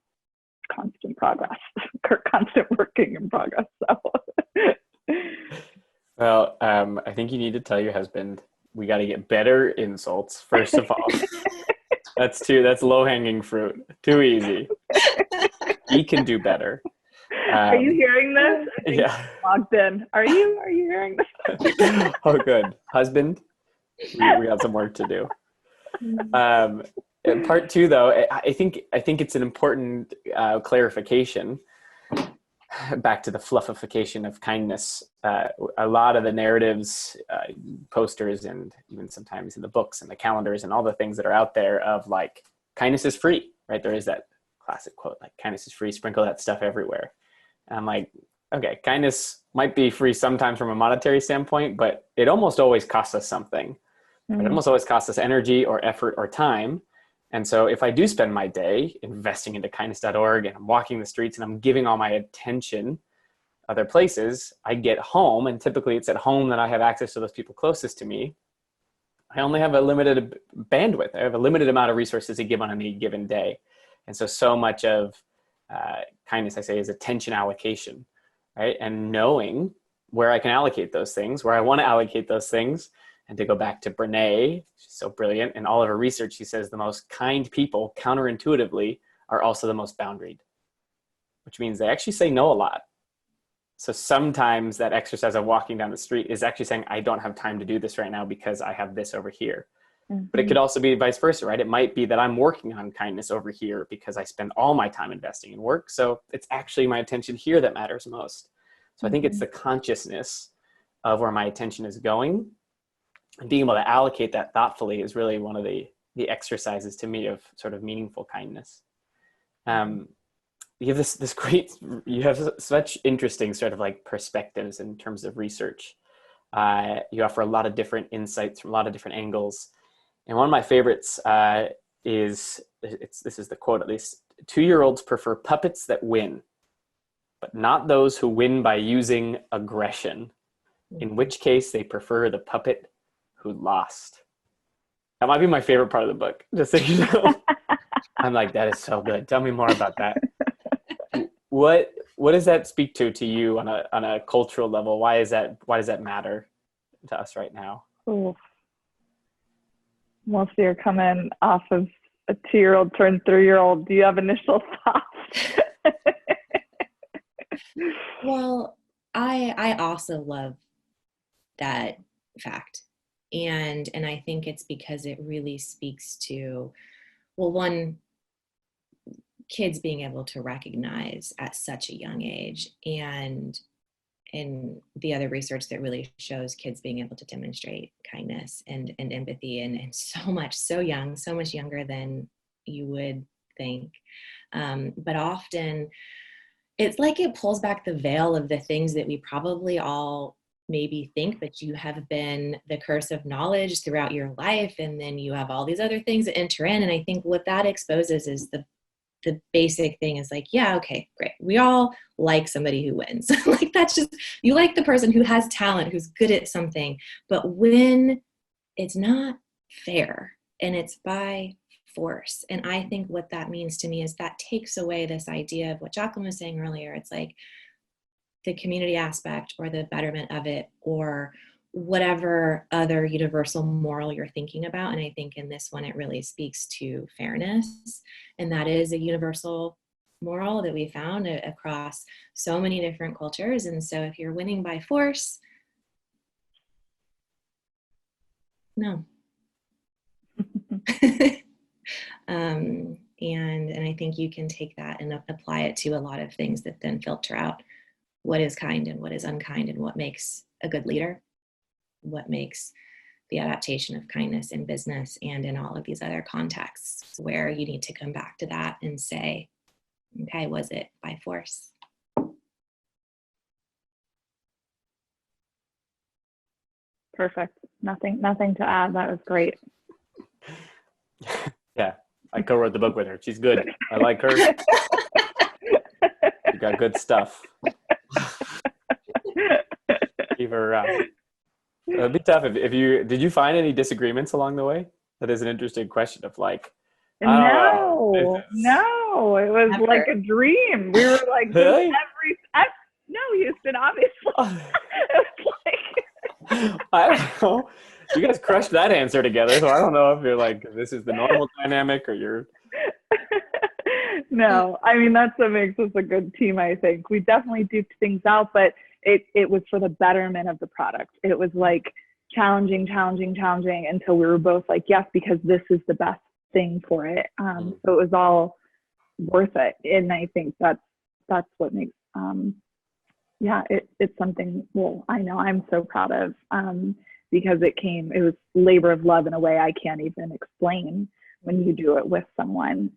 constant progress, constant working in progress. So. Well, I think you need to tell your husband, we got to get better insults, first of all. That's low-hanging fruit. Too easy. He can do better. Are you hearing this? I think Yeah. logged in. Are you hearing this? Oh, good. Husband, we got some work to do. Part two, though, I think it's an important clarification. Back to the fluffification of kindness. A lot of the narratives, posters, and even sometimes in the books and the calendars and all the things that are out there of like, kindness is free, right? There is that classic quote, like, kindness is free, sprinkle that stuff everywhere. And I'm like, okay, kindness might be free sometimes from a monetary standpoint, but it almost always costs us something. Mm-hmm. It almost always costs us energy or effort or time. And so if I do spend my day investing into kindness.org and I'm walking the streets and I'm giving all my attention other places, I get home, and typically it's at home that I have access to those people closest to me. I only have a limited bandwidth. I have a limited amount of resources to give on any given day. And so much of kindness, I say, is attention allocation, right? And knowing where I can allocate those things, where I want to allocate those things. And to go back to Brene, she's so brilliant. In all of her research, she says the most kind people, counterintuitively, are also the most boundaried, which means they actually say no a lot. So sometimes that exercise of walking down the street is actually saying, I don't have time to do this right now because I have this over here. Mm-hmm. But it could also be vice versa, right? It might be that I'm working on kindness over here because I spend all my time investing in work. So it's actually my attention here that matters most. So I think it's the consciousness of where my attention is going. And being able to allocate that thoughtfully is really one of the exercises to me of sort of meaningful kindness. You have this great, you have such interesting sort of like perspectives in terms of research. You offer a lot of different insights from a lot of different angles. And one of my favorites this is the quote at least, 2-year-olds prefer puppets that win, but not those who win by using aggression, in which case they prefer the puppet who lost. That might be my favorite part of the book, just so you know. I'm like, that is so good. Tell me more about that. What does that speak to you on a cultural level? Why does that matter to us right now? Ooh. Well, so you're coming off of a 2-year-old turned 3-year-old. Do you have initial thoughts? Well, I also love that fact. And I think it's because it really speaks to, well, one, kids being able to recognize at such a young age, and the other research that really shows kids being able to demonstrate kindness and empathy and so young, so much younger than you would think. But often it's like it pulls back the veil of the things that we probably all maybe think, but you have been the curse of knowledge throughout your life. And then you have all these other things that enter in. And I think what that exposes is the basic thing is like, yeah, okay, great. We all like somebody who wins. Like that's just, you like the person who has talent, who's good at something. But when it's not fair and it's by force. And I think what that means to me is that takes away this idea of what Jaclyn was saying earlier. It's like the community aspect or the betterment of it or whatever other universal moral you're thinking about. And I think in this one, it really speaks to fairness. And that is a universal moral that we found across so many different cultures. And so if you're winning by force, no. And I think you can take that and apply it to a lot of things that then filter out what is kind and what is unkind and what makes a good leader, what makes the adaptation of kindness in business and in all of these other contexts where you need to come back to that and say, okay, was it by force? Perfect. Nothing to add. That was great. Yeah, I co-wrote the book with her. She's good. I like her. She got good stuff. Keep her around. It'd be tough if you did you find any disagreements along the way? That is an interesting question of like, No, oh, no, it was Never. like a dream. We were like, Really? no, Houston, obviously. It was like, I don't know. You guys crushed that answer together, so I don't know if you're like, this is the normal dynamic or you're. no, I mean, that's what makes us a good team, I think. We definitely duked things out, but it was for the betterment of the product. It was like challenging until we were both like, yes, because this is the best thing for it. So it was all worth it. And I think that's what makes, it's something, well, I know I'm so proud of, because it was labor of love in a way I can't even explain when you do it with someone.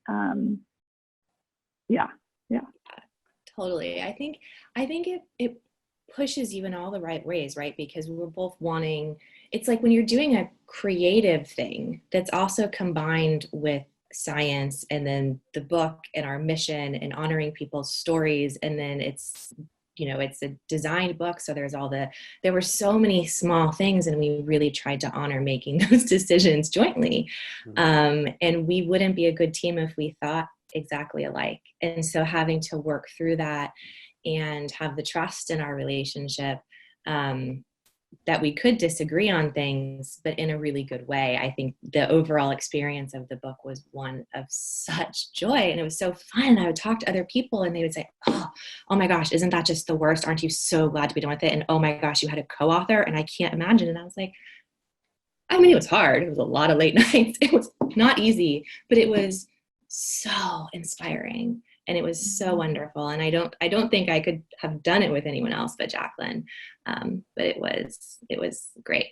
Yeah. Totally. I think it pushes you in all the right ways, right? Because we're both wanting, it's like when you're doing a creative thing that's also combined with science and then the book and our mission and honoring people's stories. And then it's a designed book. So there were so many small things and we really tried to honor making those decisions jointly. And we wouldn't be a good team if we thought exactly alike. And so having to work through that and have the trust in our relationship, that we could disagree on things, but in a really good way. I think the overall experience of the book was one of such joy, and it was so fun. And I would talk to other people and they would say, oh my gosh, isn't that just the worst? Aren't you so glad to be done with it? And oh my gosh, you had a co-author, and I can't imagine. And I was like, I mean, it was hard. It was a lot of late nights. It was not easy, but it was so inspiring. And it was so wonderful. And I don't think I could have done it with anyone else but Jaclyn. But it was great.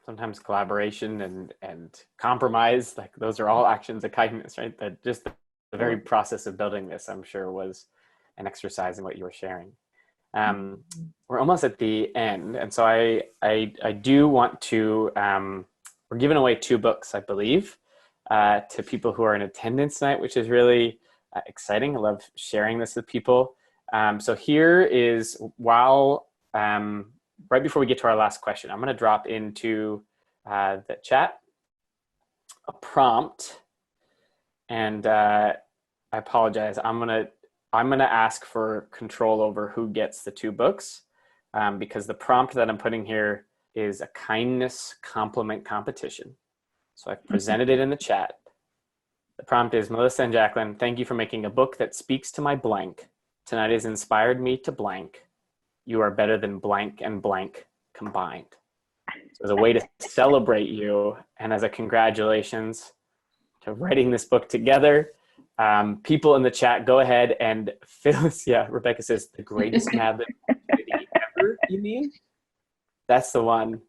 Sometimes collaboration and compromise, like those are all actions of kindness, right? That just the very process of building this, I'm sure, was an exercise in what you were sharing. We're almost at the end. And so I do want to, we're giving away 2 books, I believe, to people who are in attendance tonight, which is really exciting. I love sharing this with people. So here is, right before we get to our last question, I'm going to drop into the chat a prompt, and I apologize. I'm going to ask for control over who gets the 2 books, because the prompt that I'm putting here is a kindness compliment competition. So I've presented it in the chat. The prompt is, Melissa and Jaclyn, thank you for making a book that speaks to my blank. Tonight has inspired me to blank. You are better than blank and blank combined. So as a way to celebrate you and as a congratulations to writing this book together, people in the chat, go ahead and fill. Yeah, Rebecca says, the greatest Mad Lib activity ever, you mean? That's the one.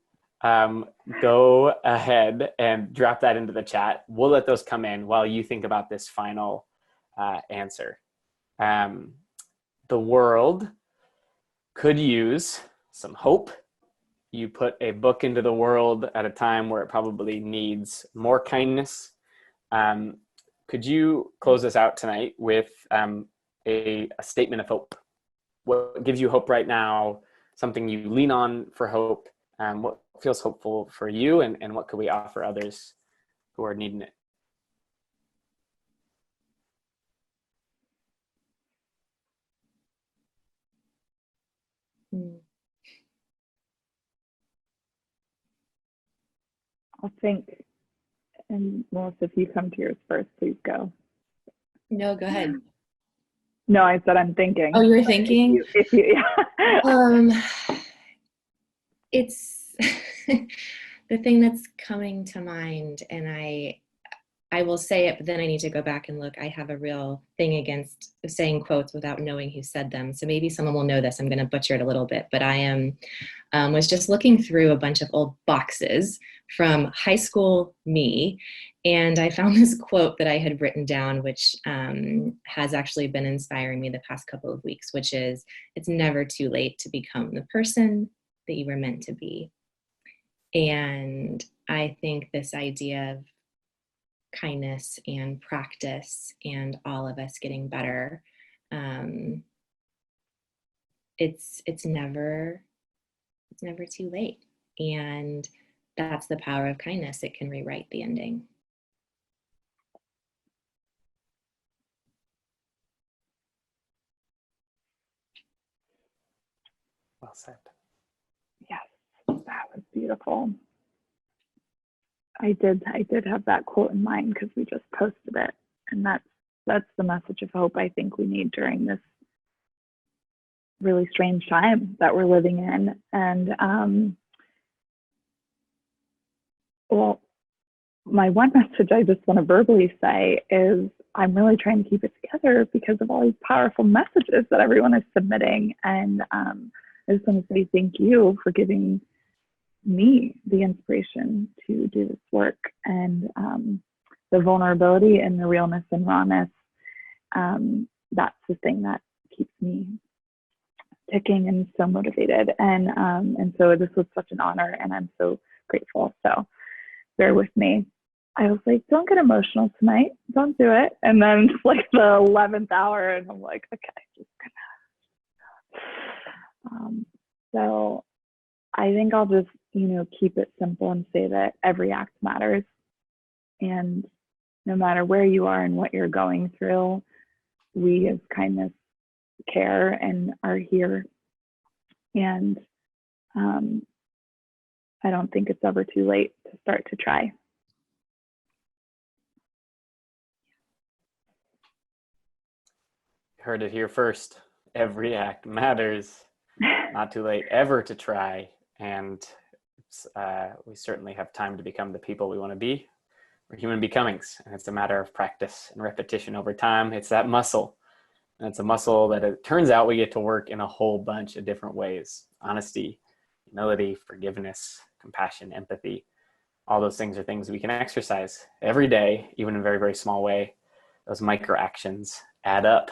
Go ahead and drop that into the chat. We'll let those come in while you think about this final answer. The world could use some hope. You put a book into the world at a time where it probably needs more kindness. Could you close us out tonight with a statement of hope? What gives you hope right now? Something you lean on for hope? What feels hopeful for you, and what could we offer others who are needing it? I'll think. And Melissa, if you come to yours first, please go. No, go ahead. No, I said I'm thinking. Oh, you were thinking? If you yeah. It's the thing that's coming to mind, and I will say it, but then I need to go back and look. I have a real thing against saying quotes without knowing who said them. So maybe someone will know this. I'm going to butcher it a little bit, but I was just looking through a bunch of old boxes from high school me, and I found this quote that I had written down, which has actually been inspiring me the past couple of weeks, which is, it's never too late to become the person that you were meant to be. And I think this idea of kindness and practice and all of us getting better, it's never too late. And that's the power of kindness. It can rewrite the ending. Well said. Yes, that was beautiful. I did have that quote in mind because we just posted it, and that's the message of hope I think we need during this really strange time that we're living in. And well, my one message I just want to verbally say is I'm really trying to keep it together because of all these powerful messages that everyone is submitting. And I just want to say thank you for giving me the inspiration to do this work, and the vulnerability and the realness and rawness. That's the thing that keeps me ticking and so motivated. And so this was such an honor, and I'm so grateful. So bear with me. I was like, don't get emotional tonight. Don't do it. And then it's like the 11th hour, and I'm like, okay, just gonna. So I think I'll just, keep it simple and say that every act matters. And no matter where you are and what you're going through, we as kindness care and are here. And I don't think it's ever too late to start to try. Heard it here first. Every act matters. Not too late ever to try. And we certainly have time to become the people we want to be. We're human becomings, and it's a matter of practice and repetition over time. It's that muscle. And it's a muscle that it turns out we get to work in a whole bunch of different ways. Honesty, humility, forgiveness, compassion, empathy. All those things are things we can exercise every day, even in a very, very small way. Those micro actions add up.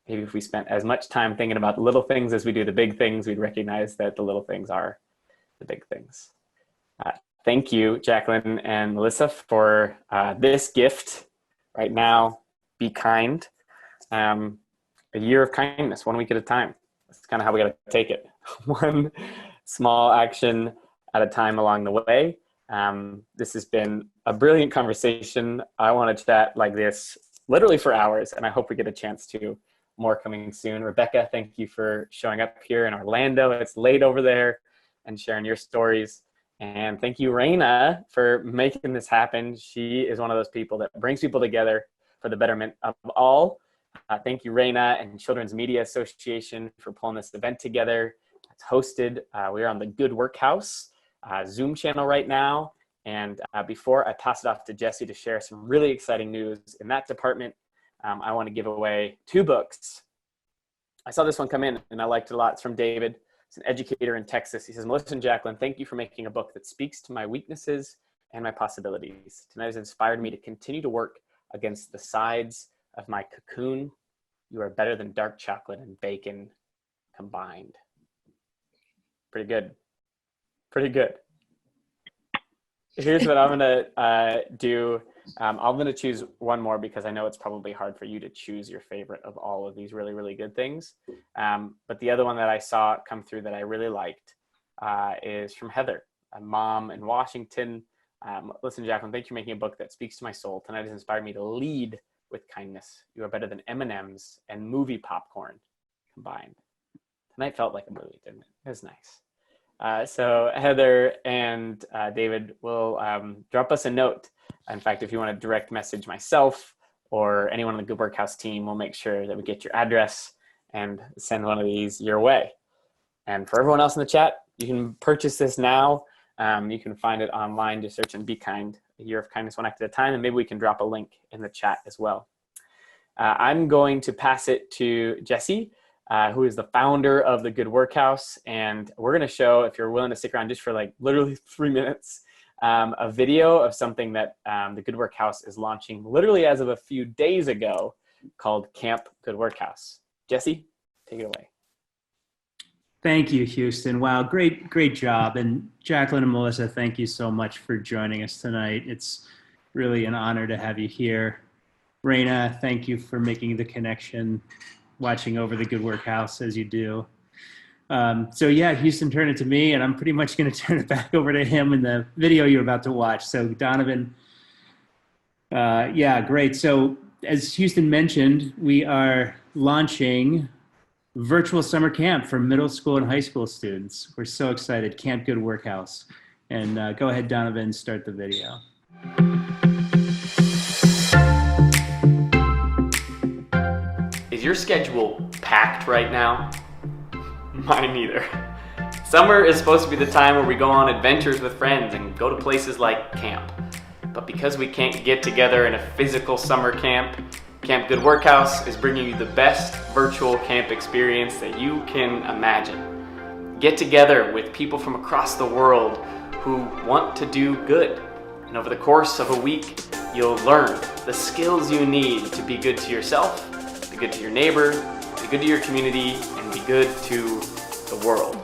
Maybe if we spent as much time thinking about the little things as we do the big things, we'd recognize that the little things are the big things. Thank you, Jaclyn and Melissa, for this gift right now. Be kind. A year of kindness, 1 week at a time. That's kind of how we got to take it. One small action at a time along the way. This has been a brilliant conversation. I want to chat like this literally for hours, and I hope we get a chance to. More coming soon. Rebecca, thank you for showing up here in Orlando. It's late over there, and sharing your stories. And thank you, Raina, for making this happen. She is one of those people that brings people together for the betterment of all. Thank you, Raina and Children's Media Association, for pulling this event together. It's hosted. We are on the Good Workhouse Zoom channel right now. And before I pass it off to Jesse to share some really exciting news in that department, I want to give away 2 books. I saw this one come in and I liked it a lot. It's from David. It's an educator in Texas. He says, Melissa and Jaclyn, thank you for making a book that speaks to my weaknesses and my possibilities. Tonight has inspired me to continue to work against the sides of my cocoon. You are better than dark chocolate and bacon combined. Pretty good. Pretty good. Here's what I'm going to do. I'm going to choose one more because I know it's probably hard for you to choose your favorite of all of these really, really good things. But the other one that I saw come through that I really liked is from Heather, a mom in Washington. Listen, Jaclyn, thank you for making a book that speaks to my soul. Tonight has inspired me to lead with kindness. You are better than M&Ms and movie popcorn combined. Tonight felt like a movie, didn't it? It was nice. So Heather and David will drop us a note. In fact, if you want to direct message myself or anyone on the Good Workhouse team, we'll make sure that we get your address and send one of these your way. And for everyone else in the chat, you can purchase this now. You can find it online. Just search and Be Kind, a year of kindness, 1 act at a time. And maybe we can drop a link in the chat as well. I'm going to pass it to Jesse, who is the founder of the Good Workhouse. And we're going to show, if you're willing to stick around just for like literally 3 minutes, a video of something that the Good Workhouse is launching literally as of a few days ago called Camp Good Workhouse. Jesse, take it away. Thank you, Houston. Wow, great job. And Jaclyn and Melissa, thank you so much for joining us tonight. It's really an honor to have you here. Raina, thank you for making the connection, watching over the Good Work House as you do. So yeah, Houston turned it to me, and I'm pretty much going to turn it back over to him in the video you're about to watch. So Donovan, yeah, great. So as Houston mentioned, we are launching virtual summer camp for middle school and high school students. We're so excited. Camp Good Workhouse. And go ahead, Donovan, start the video. Is your schedule packed right now? Mine neither. Summer is supposed to be the time where we go on adventures with friends and go to places like camp. But because we can't get together in a physical summer camp, Camp Good Workhouse is bringing you the best virtual camp experience that you can imagine. Get together with people from across the world who want to do good. And over the course of a week, you'll learn the skills you need to be good to yourself, be good to your neighbor, be good to your community, and be good to the world.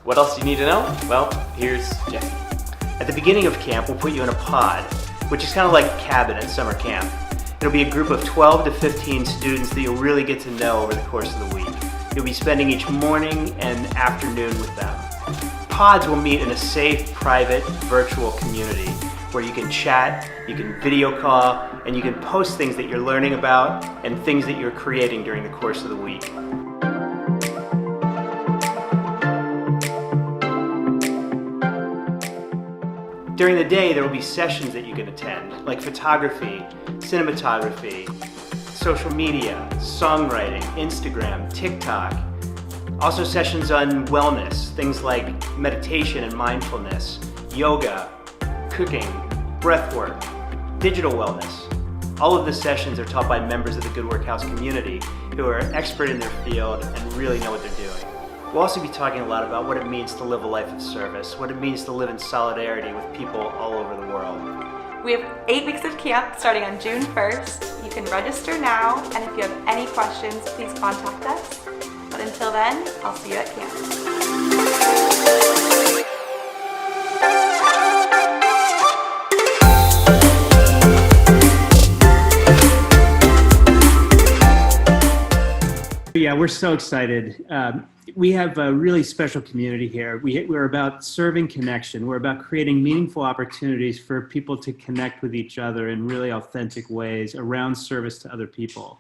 What else do you need to know? Well, here's Jeff. At the beginning of camp, we'll put you in a pod, which is kind of like a cabin at summer camp. It'll be a group of 12 to 15 students that you'll really get to know over the course of the week. You'll be spending each morning and afternoon with them. Pods will meet in a safe, private, virtual community where you can chat, you can video call, and you can post things that you're learning about and things that you're creating during the course of the week. During the day, there will be sessions that you can attend, like photography, cinematography, social media, songwriting, Instagram, TikTok. Also sessions on wellness, things like meditation and mindfulness, yoga, cooking, breathwork, digital wellness. All of the sessions are taught by members of the Good Workhouse community who are expert in their field and really know what they're doing. We'll also be talking a lot about what it means to live a life of service, what it means to live in solidarity with people all over the world. We have 8 weeks of camp starting on June 1st. You can register now, and if you have any questions, please contact us. But until then, I'll see you at camp. Yeah, we're so excited. We have a really special community here. We're about serving connection. We're about creating meaningful opportunities for people to connect with each other in really authentic ways around service to other people.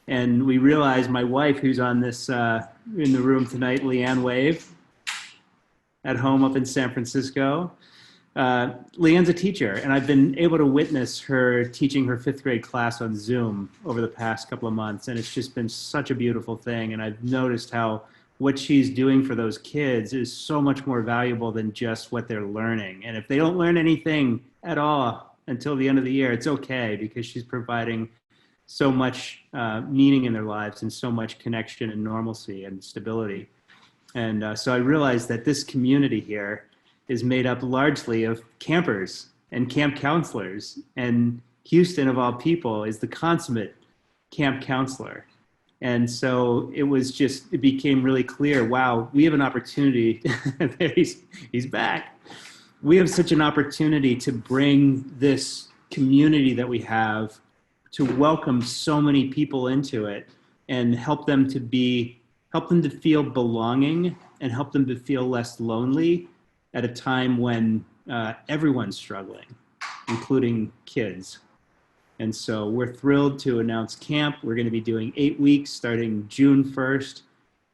And we realize my wife, who's on this in the room tonight, Leanne Wave, at home up in San Francisco. Leanne's a teacher, and I've been able to witness her teaching her 5th grade class on Zoom over the past couple of months, and it's just been such a beautiful thing. And I've noticed how what she's doing for those kids is so much more valuable than just what they're learning. And if they don't learn anything at all until the end of the year, it's okay, because she's providing so much meaning in their lives and so much connection and normalcy and stability. And so I realized that this community here is made up largely of campers and camp counselors. And Houston, of all people, is the consummate camp counselor. And so it became really clear, wow, we have an opportunity. He's back. We have such an opportunity to bring this community that we have, to welcome so many people into it and help them to feel belonging and help them to feel less lonely at a time when everyone's struggling, including kids. And so we're thrilled to announce camp. We're going to be doing 8 weeks starting June 1st.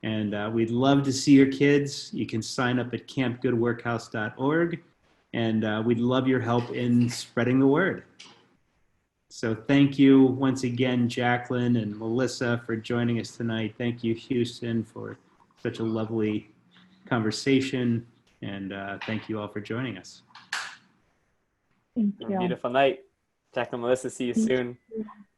And we'd love to see your kids. You can sign up at campgoodworkhouse.org. And we'd love your help in spreading the word. So thank you once again, Jaclyn and Melissa, for joining us tonight. Thank you, Houston, for such a lovely conversation. And thank you all for joining us. Thank you. Beautiful night. Jaclyn, Melissa, see you soon.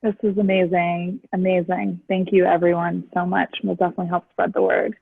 This is amazing. Amazing. Thank you, everyone, so much. We'll definitely help spread the word.